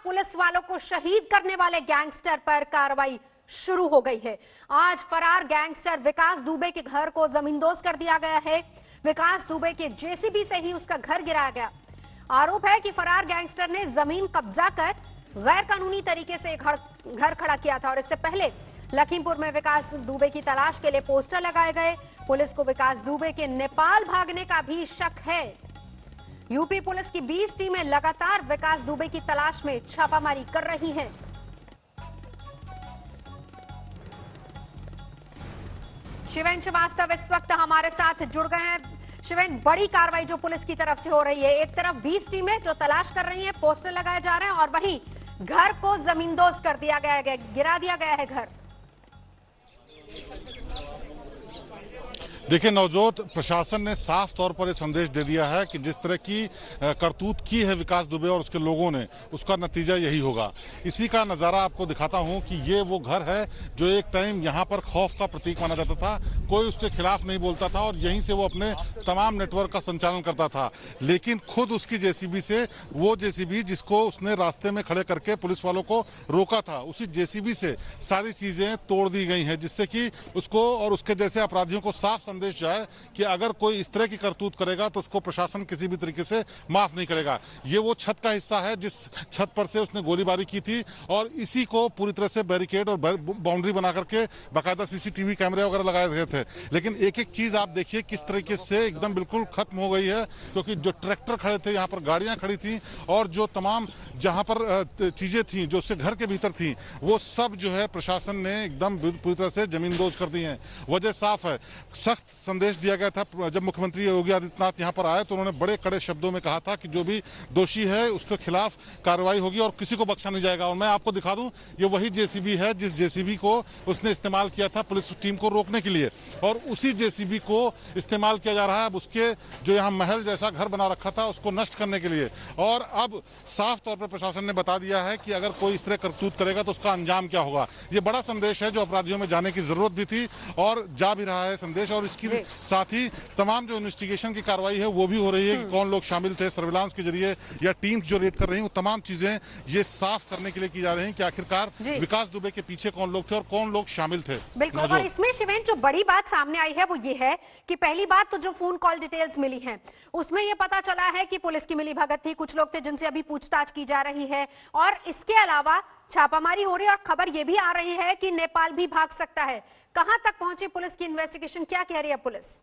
Police वालों को शहीद करने वाले गैंगस्टर पर कार्रवाई शुरू हो गई है। आज फरार गैंगस्टर विकास दुबे के घर को जमींदोज कर दिया गया है। विकास दुबे के जेसीबी से ही उसका घर गिराया गया। आरोप है कि फरार गैंगस्टर ने जमीन कब्जा कर गैर कानूनी तरीके से घर खड़ा किया था और इससे पहले लखीमपुर में विकास दुबे की तलाश के लिए पोस्टर लगाए गए। पुलिस को विकास दुबे के नेपाल भागने का भी शक है। यूपी पुलिस की 20 टीमें लगातार विकास दुबे की तलाश में छापामारी कर रही हैं। शिवेन श्रीवास्तव इस वक्त हमारे साथ जुड़ गए हैं। शिवेन, बड़ी कार्रवाई जो पुलिस की तरफ से हो रही है, एक तरफ 20 टीमें जो तलाश कर रही हैं, पोस्टर लगाए जा रहे हैं और वहीं घर को जमींदोज कर दिया गया है, गिरा दिया गया है घर। देखिए नवजोत, प्रशासन ने साफ तौर पर यह संदेश दे दिया है कि जिस तरह की करतूत की है विकास दुबे और उसके लोगों ने, उसका नतीजा यही होगा। इसी का नजारा आपको दिखाता हूं कि ये वो घर है जो एक टाइम यहां पर खौफ का प्रतीक माना जाता था। कोई उसके खिलाफ नहीं बोलता था और यहीं से वो अपने तमाम नेटवर्क का संचालन करता था। लेकिन खुद उसकी जेसीबी से, वो जेसीबी जिसको उसने रास्ते में खड़े करके पुलिस वालों को रोका था, उसी जेसीबी से सारी चीजें तोड़ दी गई हैं, जिससे कि उसको और उसके जैसे अपराधियों को साफ संदेश जाए कि अगर कोई इस तरह की करतूत करेगा तो उसको प्रशासन किसी भी तरीके से माफ नहीं करेगा। ये वो छत का हिस्सा है जिस छत पर से उसने गोलीबारी की थी और इसी को पूरी तरह से बैरिकेड और बाउंड्री बना करके बाकायदा सीसीटीवी कैमरे वगैरह लगाए गए थे। लेकिन एक एक चीज आप देखिए किस तरीके से एकदम बिल्कुल खत्म हो गई है, क्योंकि जो ट्रैक्टर खड़े थे, यहाँ पर गाड़ियां खड़ी थी और जो तमाम जहां पर चीजें थी जो उसके घर के भीतर थी, वो सब जो है प्रशासन ने एकदम पूरी तरह से जमींदोज कर दी है। वजह साफ है। सख्त संदेश दिया गया था जब मुख्यमंत्री योगी आदित्यनाथ यहां पर आए तो उन्होंने बड़े कड़े शब्दों में कहा था कि जो भी दोषी है उसके खिलाफ कार्रवाई होगी और किसी को बख्शा नहीं जाएगा। और मैं आपको दिखा दूं, ये वही जेसीबी है जिस जेसीबी को उसने इस्तेमाल किया था पुलिस टीम को रोकने के लिए, और उसी जेसीबी को इस्तेमाल किया जा रहा है अब उसके जो यहाँ महल जैसा घर बना रखा था उसको नष्ट करने के लिए। और अब साफ तौर पर प्रशासन ने बता दिया है कि अगर कोई इस तरह करतूत करेगा तो उसका अंजाम क्या होगा। ये बड़ा संदेश है जो अपराधियों में जाने की जरूरत भी थी और जा भी रहा है संदेश। और इसकी साथ ही तमाम जो इन्वेस्टिगेशन की कार्रवाई है वो भी हो रही है कि कौन लोग शामिल थे सर्विलांस के जरिए या टीम्स जो रेड कर रही हैं, वो तमाम चीजें ये साफ करने के लिए की जा रही हैं कि आखिरकार विकास दुबे के पीछे कौन लोग थे और कौन लोग शामिल थे। बिल्कुल। और इसमें शिवेन जो बड़ी बात सामने आई है वो ये है कि पहली बात तो जो फोन कॉल डिटेल्स मिली है उसमें ये पता चला है कि पुलिस की मिलीभगत थी, कुछ लोग थे जिनसे अभी पूछताछ की जा रही है और इसके अलावा छापामारी हो रही है और खबर ये भी आ रही है कि नेपाल भी भाग सकता है। कहां तक पहुंची पुलिस की इन्वेस्टिगेशन, क्या कह रही है पुलिस?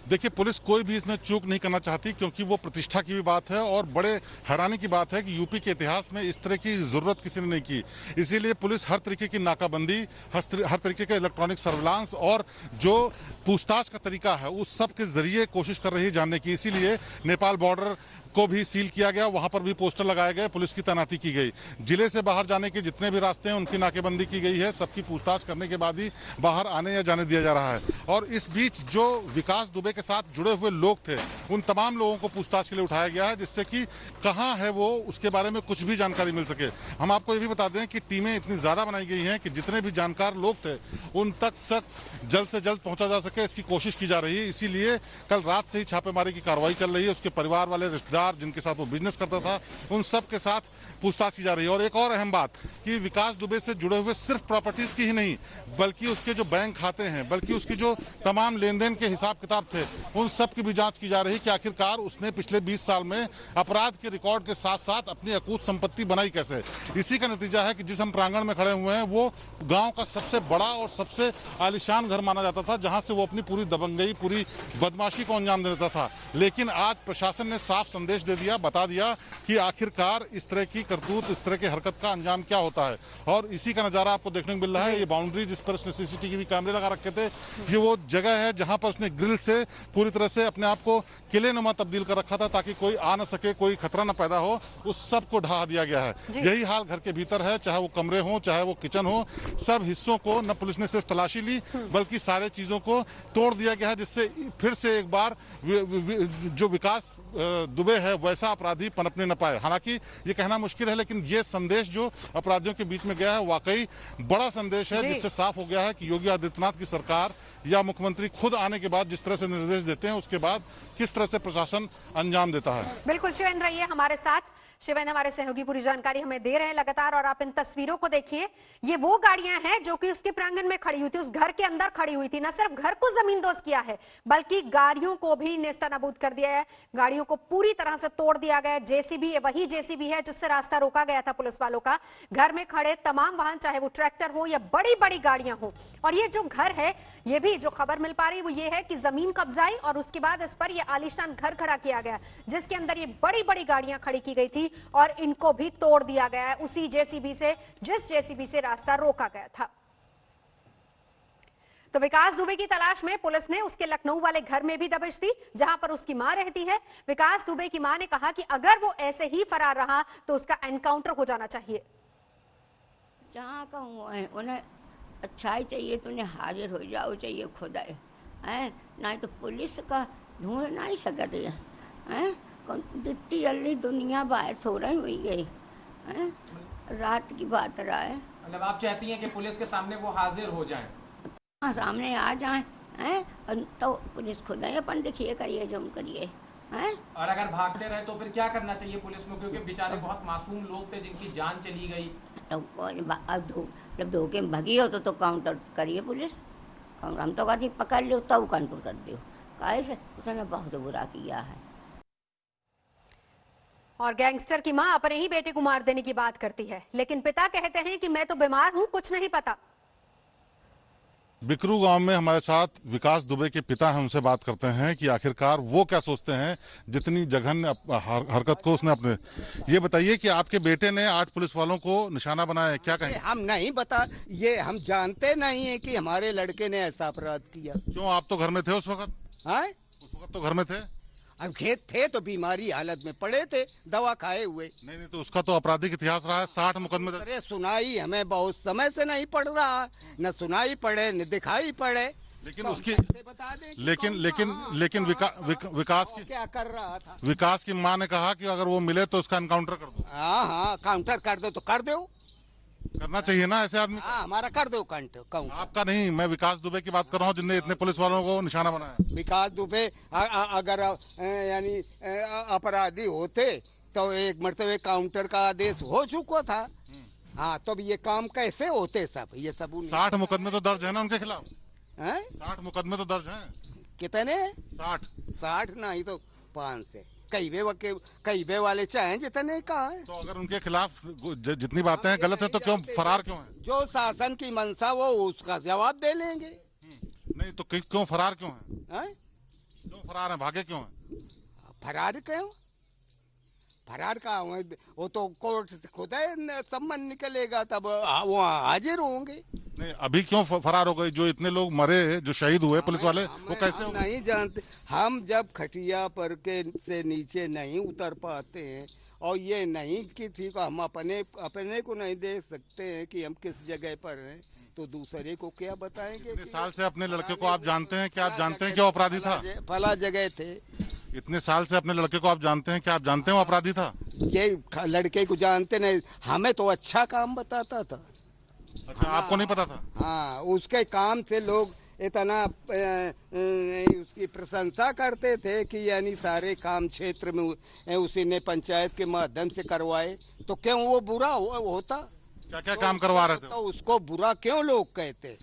देखिए पुलिस कोई भी इसमें चूक नहीं करना चाहती, क्योंकि वो प्रतिष्ठा की भी बात है और बड़े हैरानी की बात है कि यूपी के इतिहास में इस तरह की जरूरत किसी ने नहीं की। इसीलिए पुलिस हर तरीके की नाकाबंदी, हर तरीके का इलेक्ट्रॉनिक सर्विलांस और जो पूछताछ का तरीका है उस सब के जरिए कोशिश कर रही है जानने की। इसीलिए नेपाल बॉर्डर को भी सील किया गया, वहां पर भी पोस्टर लगाए गए, पुलिस की तैनाती की गई। जिले से बाहर जाने के जितने भी रास्ते हैं उनकी नाकेबंदी की गई है। सबकी पूछताछ करने के बाद ही बाहर आने या जाने दिया जा रहा है। और इस बीच जो विकास दुबे के साथ जुड़े हुए लोग थे उन तमाम लोगों को पूछताछ के लिए उठाया गया है, जिससे कि कहां है वो उसके बारे में कुछ भी जानकारी मिल सके। हम आपको ये भी बता दें कि टीमें इतनी ज्यादा बनाई गई हैं कि जितने भी जानकार लोग थे उन तक जल्द से जल्द पहुंचा जा सके, इसकी कोशिश की जा रही है। इसीलिए कल रात से ही छापेमारी की कार्रवाई चल रही है। उसके परिवार वाले, रिश्तेदार जिनके साथ वो बिजनेस करता था, उन सब के साथ पूछताछ की जा रही है। और एक और अहम बात कि विकास दुबे से जुड़े हुए सिर्फ प्रॉपर्टीज की ही नहीं, बल्कि उसके जो बैंक खाते हैं, बल्कि उसकी जो तमाम लेन देन के हिसाब किताब थे, उन सब की भी जांच की जा रही है कि आखिरकार उसने पिछले 20 साल में अपराध के रिकॉर्ड के साथ साथ अपनी अकूत संपत्ति बनाई कैसे। इसी का नतीजा है कि जिस हम प्रांगण में खड़े हुए हैं वो गांव का सबसे बड़ा और सबसे आलीशान घर माना जाता था, जहां से वो अपनी पूरी दबंगई, पूरी बदमाशी को अंजाम देता था। लेकिन आज प्रशासन ने साफ संदेश दे दिया, बता दिया कि आखिरकार इस तरह की करतूत, इस तरह की हरकत का अंजाम क्या होता है। और इसी का नजारा आपको देखने को मिल रहा है। ये बाउंड्री जिस पर उसने सीसीटीवी कैमरे लगा रखे थे, ये वो जगह है जहां पर उसने ग्रिल से पूरी तरह से अपने आप को किले नुमा तब्दील कर रखा था ताकि कोई आ न सके, कोई खतरा न पैदा हो। उस सब को ढहा दिया गया है। यही हाल घर के भीतर है, चाहे वो कमरे हो, चाहे वो किचन हो, सब हिस्सों को न पुलिस ने सिर्फ तलाशी ली बल्कि सारे चीजों को तोड़ दिया गया है, जिससे फिर से एक बार जो विकास दुबे है वैसा अपराधी पनपने न पाए। हालांकि ये कहना मुश्किल है, लेकिन ये संदेश जो अपराधियों के बीच में गया है वाकई बड़ा संदेश है, जिससे साफ हो गया है कि योगी आदित्यनाथ की सरकार या मुख्यमंत्री खुद आने के बाद जिस तरह से निर्देश देते हैं, उसके बाद किस तरह से प्रशासन अंजाम देता है। बिल्कुल शिवेंद्र रहिए हमारे साथ। शिवेंद्र हमारे सहयोगी पूरी जानकारी हमें दे रहे हैं लगातार, और आप इन तस्वीरों को देखिए। ये वो गाड़ियां हैं जो कि उसके प्रांगण में खड़ी हुई थी, उस घर के अंदर खड़ी हुई थी। न सिर्फ घर को जमींदोज किया है बल्कि गाड़ियों को भी नेस्तनाबूद कर दिया है, गाड़ियों को पूरी तरह से तोड़ दिया गया है। जेसीबी वही जेसीबी है जिससे रास्ता रोका गया था पुलिस वालों का। घर में खड़े तमाम वाहन, चाहे वो ट्रैक्टर हो या बड़ी बड़ी गाड़ियां हो, और ये जो घर है, ये भी जो खबर मिल पा रही है वो ये है कि जमीन कब्जाई और उसके बाद इस पर ये आलीशान घर खड़ा किया गया जिसके अंदर ये बड़ी बड़ी गाड़ियां खड़ी की गई थी, और इनको भी तोड़ दिया गया है उसी जेसीबी से जिस जेसीबी से रास्ता रोका गया था। तो विकास दुबे की तलाश में पुलिस ने उसके लखनऊ वाले घर में भी दबिश दी जहां पर उसकी मां रहती है। विकास दुबे की मां ने कहा कि अगर वो ऐसे ही फरार रहा तो उसका एनकाउंटर हो जाना चाहिए। जहाँ का उन्हें अच्छाई चाहिए तो उन्हें हाजिर हो जाओ चाहिए खुदा है, नहीं तो पुलिस का ढूंढ नहीं सकते हैं। जितनी जल्दी दुनिया बाहर सो रही हुई है, रात की बात रहा है। मतलब आप चाहती हैं कि पुलिस के सामने वो हाजिर हो जाएं? हाँ, सामने आ जाएं हैं तो पुलिस खुद है अपन देखिए करिए जो करिए हैं। और अगर भागते रहे तो फिर क्या करना चाहिए पुलिस को, क्योंकि बेचारे बहुत मासूम लोग थे जिनकी जान चली गई। तो अब जब धोखे में भगी हो तो काउंटर करिए पुलिस। हम तो कहती पकड़ लो तब काउंटर कर दो, कैसे उसने बहुत बुरा किया है। और गैंगस्टर की मां अपने ही बेटे को मार देने की बात करती है, लेकिन पिता कहते हैं कि मैं तो बीमार हूं, कुछ नहीं पता। बिकरू गांव में हमारे साथ विकास दुबे के पिता हैं, उनसे बात करते हैं कि आखिरकार वो क्या सोचते हैं जितनी जघन्य हरकत को उसने अपने। ये बताइए कि आपके बेटे ने 8 पुलिस वालों को निशाना बनाया है, क्या कहें? हम नहीं बता, ये हम जानते नहीं है कि हमारे लड़के ने ऐसा अपराध किया। क्यों, आप तो घर में थे उस वक्त? हाँ, उस वक्त तो घर में थे। अब खेत थे तो बीमारी हालत में पड़े थे, दवा खाए हुए। नहीं, तो उसका तो आपराधिक इतिहास रहा है, 60 मुकदमे। अरे सुनाई हमें बहुत समय से नहीं पड़ रहा, न सुनाई पड़े न दिखाई पड़े। लेकिन उसकी बता दें लेकिन विकास की क्या कर रहा था। विकास की मां ने कहा कि अगर वो मिले तो उसका एनकाउंटर कर दो। हाँ, काउंटर कर दो तो कर दो, करना चाहिए ना ऐसे आदमी। हाँ, हमारा कर दो काउंटर। आपका नहीं, मैं विकास दुबे की बात कर रहा हूँ जिनने इतने पुलिस वालों को निशाना बनाया। विकास दुबे अगर यानी अपराधी होते तो एक मरतबे काउंटर का आदेश हो चुका था। हाँ, तो ये काम कैसे होते सब, ये सब 60 मुकदमे तो दर्ज है ना उनके खिलाफ? 60 मुकदमे तो दर्ज हैं। कितने? 60 नहीं तो 5 से कई वे वाले चाहे जितने का है। तो अगर उनके खिलाफ जितनी बातें हैं गलत है तो क्यों फरार क्यों है? जो शासन की मंशा वो उसका जवाब दे लेंगे। नहीं तो क्यों फरार क्यों है? क्यों फरार है, भागे क्यों है? फरार क्यों? फरार का वो तो कोर्ट से खुद सम्मन निकलेगा तब वो हाजिर होंगे। नहीं, अभी क्यों फरार हो गए? जो इतने लोग मरे, जो शहीद हुए पुलिस वाले, वो कैसे हो गए? नहीं जानते हम, जब खटिया पर के से नीचे नहीं उतर पाते हैं और ये नहीं कि ठीक हम अपने को नहीं देख सकते हैं कि हम किस जगह पर हैं, तो दूसरे को क्या बताएंगे? इतने साल से अपने लड़के को आप जानते हैं, क्या आप जानते हैं कि वो अपराधी था? फला जगह थे। इतने साल से अपने लड़के को आप जानते हैं, क्या आप जानते हैं वो अपराधी था? ये लड़के को जानते नहीं, हमें तो अच्छा काम बताता था। अच्छा, आपको नहीं पता था? हाँ, उसके काम से लोग इतना उसकी प्रशंसा करते थे कि यानी सारे काम क्षेत्र में उसी ने पंचायत के माध्यम से करवाए, तो क्यों वो बुरा होता? क्या क्या काम करवा रहे थे? तो उसको बुरा क्यों लोग कहते?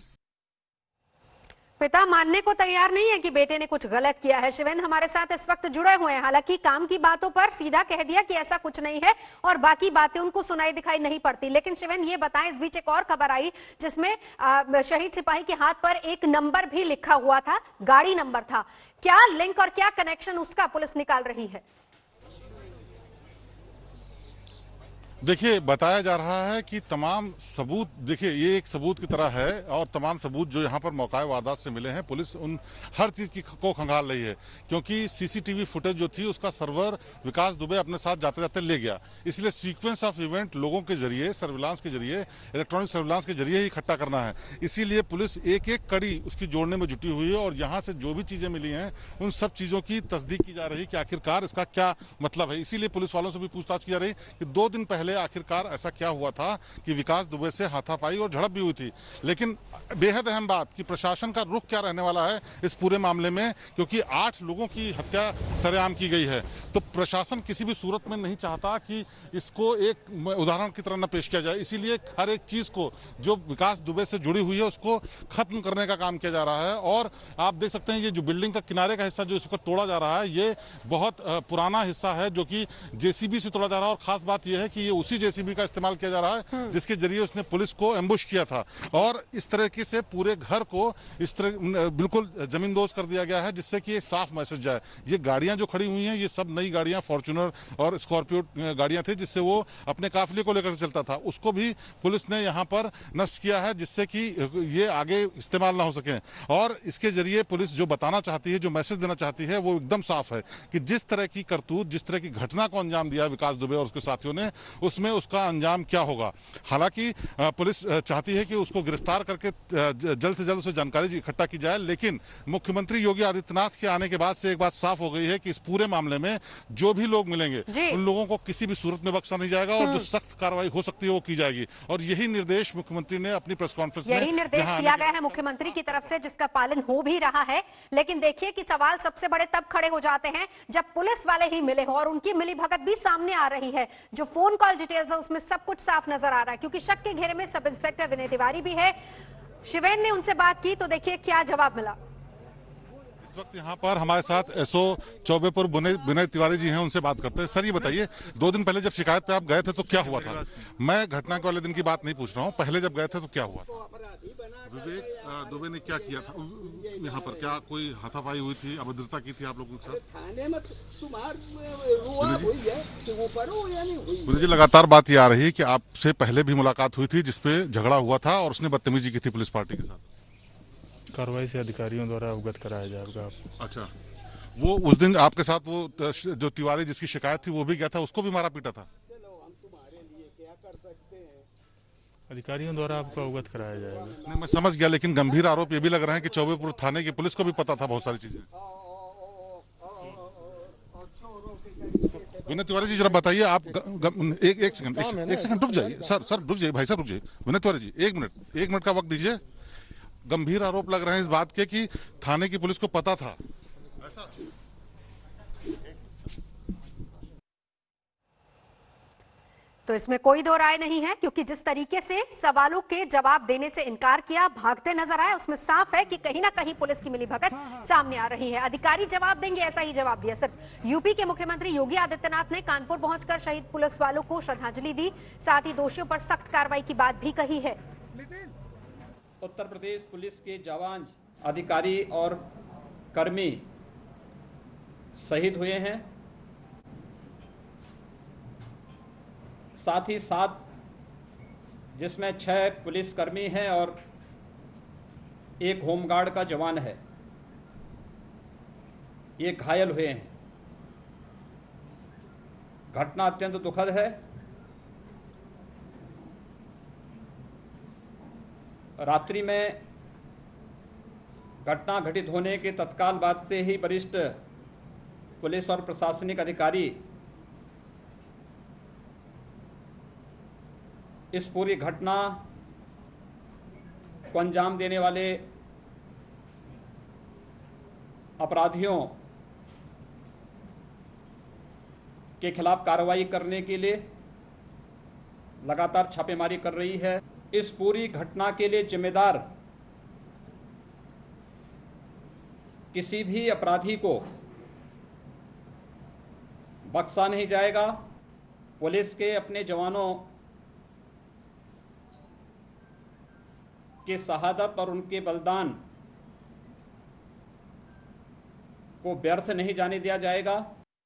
पिता मानने को तैयार नहीं है कि बेटे ने कुछ गलत किया है। शिवेंद्र हमारे साथ इस वक्त जुड़े हुए हैं। हालांकि काम की बातों पर सीधा कह दिया कि ऐसा कुछ नहीं है और बाकी बातें उनको सुनाई दिखाई नहीं पड़ती। लेकिन शिवेंद्र ये बताएं, इस बीच एक और खबर आई जिसमें शहीद सिपाही के हाथ पर एक नंबर भी लिखा हुआ था, गाड़ी नंबर था। क्या लिंक और क्या कनेक्शन उसका पुलिस निकाल रही है? देखिए, बताया जा रहा है कि तमाम सबूत, देखिए ये एक सबूत की तरह है और तमाम सबूत जो यहाँ पर मौका वारदात से मिले हैं, पुलिस उन हर चीज की को खंगाल रही है, क्योंकि सीसीटीवी फुटेज जो थी उसका सर्वर विकास दुबे अपने साथ जाते जाते ले गया। इसलिए सीक्वेंस ऑफ इवेंट लोगों के जरिए, सर्विलांस के जरिए, इलेक्ट्रॉनिक सर्विलांस के जरिए ही इकट्ठा करना है। इसीलिए पुलिस एक एक कड़ी उसकी जोड़ने में जुटी हुई है और यहाँ से जो भी चीजें मिली हैं उन सब चीजों की तस्दीक की जा रही है कि आखिरकार इसका क्या मतलब है। इसीलिए पुलिस वालों से भी पूछताछ की जा रही है कि 2 दिन पहले आखिरकार ऐसा क्या हुआ था कि विकास दुबे से हाथापाई और झड़प भी हुई थी। लेकिन बेहद अहम बात कि प्रशासन का रुख क्या रहने वाला है इस पूरे मामले में, क्योंकि 8 लोगों की हत्या सरेआम की गई है। तो प्रशासन किसी भी सूरत में नहीं चाहता कि इसको एक उदाहरण की तरह न पेश किया जाए, इसीलिए हर एक चीज को जो विकास दुबे से जुड़ी हुई है उसको खत्म करने का काम किया जा रहा है। और आप देख सकते हैं ये जो बिल्डिंग का किनारे का हिस्सा जो इसको तोड़ा जा रहा है, ये बहुत पुराना हिस्सा है जो कि जेसीबी से तोड़ा जा रहा है। और खास बात यह है कि ये उसी जेसीबी का इस्तेमाल किया जा रहा है जिसके जरिए उसने पुलिस को एम्बुश किया था। और इस तरीके से पूरे घर को इस तरह बिल्कुल जमींदोज कर दिया गया है, जिससे कि एक साफ मैसेज जाए। ये गाड़ियां जो खड़ी हुई हैं ये सब नई गाड़ियां फॉर्च्यूनर और स्कॉर्पियो गाड़ियां थी, जिससे वो अपने काफिले को लेकर चलता था। उसको भी पुलिस ने यहाँ पर नष्ट किया है, जिससे कि ये आगे इस्तेमाल ना हो सके। और इसके जरिए पुलिस जो बताना चाहती है, जो मैसेज देना चाहती है, वो एकदम साफ है कि जिस तरह की करतूत, जिस तरह की घटना को अंजाम दिया विकास दुबे और उसके साथियों ने, उसमें उसका अंजाम क्या होगा। हालांकि पुलिस चाहती है कि उसको गिरफ्तार करके जल्द से जल्द उसे जानकारी इकट्ठा की जाए, लेकिन मुख्यमंत्री योगी आदित्यनाथ के आने के बाद से एक बात साफ हो गई है कि इस पूरे मामले में जो भी लोग मिलेंगे उन लोगों को किसी भी सूरत में बख्शा नहीं जाएगा और जो सख्त कार्रवाई हो सकती है वो की जाएगी। और यही निर्देश मुख्यमंत्री ने अपनी प्रेस कॉन्फ्रेंस में, यही निर्देश दिया गया है मुख्यमंत्री की तरफ से, जिसका पालन हो भी रहा है। लेकिन देखिए कि सवाल सबसे बड़े तब खड़े हो जाते हैं जब पुलिस वाले ही मिले हो और उनकी मिलीभगत भी सामने आ रही है। जो फोन कॉल डिटेल्स है उसमें सब कुछ साफ नजर आ रहा है, क्योंकि शक के घेरे में सब इंस्पेक्टर विनय तिवारी भी है। शिवेन ने उनसे बात की तो देखिए क्या जवाब मिला। इस वक्त यहाँ पर हमारे साथ एसओ चौबेपुर विनय तिवारी जी हैं, उनसे बात करते हैं। सर ये बताइए, 2 दिन पहले जब शिकायत पे आप गए थे तो क्या हुआ था? मैं घटना के वाले दिन की बात नहीं पूछ रहा हूँ, पहले जब गए थे तो क्या हुआ था? विवेक दुबे ने क्या किया था यहाँ पर? क्या कोई हाथापाई हुई थी, अभद्रता की थी आप लोगों के साथ? थाने में तुम्हार हुई है कि वो पढ़ो या नहीं हुई? विनय जी, लगातार बात ये आ रही है कि आपसे पहले भी मुलाकात हुई थी जिसपे झगड़ा हुआ था और उसने बदतमीजी की थी पुलिस पार्टी के साथ। कार्रवाई से अधिकारियों द्वारा अवगत कराया जाएगा। अच्छा, वो उस दिन आपके साथ वो जो तिवारी जिसकी शिकायत थी वो भी गया था, उसको भी मारा पीटा था? चलो हम तुम्हारे लिए क्या कर सकते हैं? अधिकारियों द्वारा आपको अवगत कराया जाएगा। नहीं, मैं समझ गया, लेकिन गंभीर आरोप ये भी लग रहे हैं कि चौबेपुर थाने की पुलिस को भी पता था बहुत सारी चीजें। विनय तिवारी जी जरा बताइए, आप एक सेकंड रुक जाइए। सर रुक जाइए, भाई साहब रुक जाइए। विनय तिवारी जी एक मिनट का वक्त दीजिए। गंभीर आरोप लग रहे हैं इस बात के कि थाने की पुलिस को पता था, ऐसा? तो इसमें कोई दो राय नहीं है, क्योंकि जिस तरीके से सवालों के जवाब देने से इनकार किया, भागते नजर आए, उसमें साफ है कि कहीं ना कहीं पुलिस की मिलीभगत सामने आ रही है। अधिकारी जवाब देंगे ऐसा ही जवाब दिया। सर, यूपी के मुख्यमंत्री योगी आदित्यनाथ ने कानपुर पहुंचकर शहीद पुलिस वालों को श्रद्धांजलि दी, साथ ही दोषियों पर सख्त कार्रवाई की बात भी कही है। उत्तर प्रदेश पुलिस के जवान, अधिकारी और कर्मी शहीद हुए हैं। साथ ही साथ जिसमें 6 पुलिसकर्मी हैं और 1 होमगार्ड का जवान है, ये घायल हुए हैं। घटना अत्यंत दुखद है। रात्रि में घटना घटित होने के तत्काल बाद से ही वरिष्ठ पुलिस और प्रशासनिक अधिकारी इस पूरी घटना को अंजाम देने वाले अपराधियों के खिलाफ कार्रवाई करने के लिए लगातार छापेमारी कर रही है। इस पूरी घटना के लिए जिम्मेदार किसी भी अपराधी को बख्शा नहीं जाएगा। पुलिस के अपने जवानों के शहादत और उनके बलिदान को व्यर्थ नहीं जाने दिया जाएगा।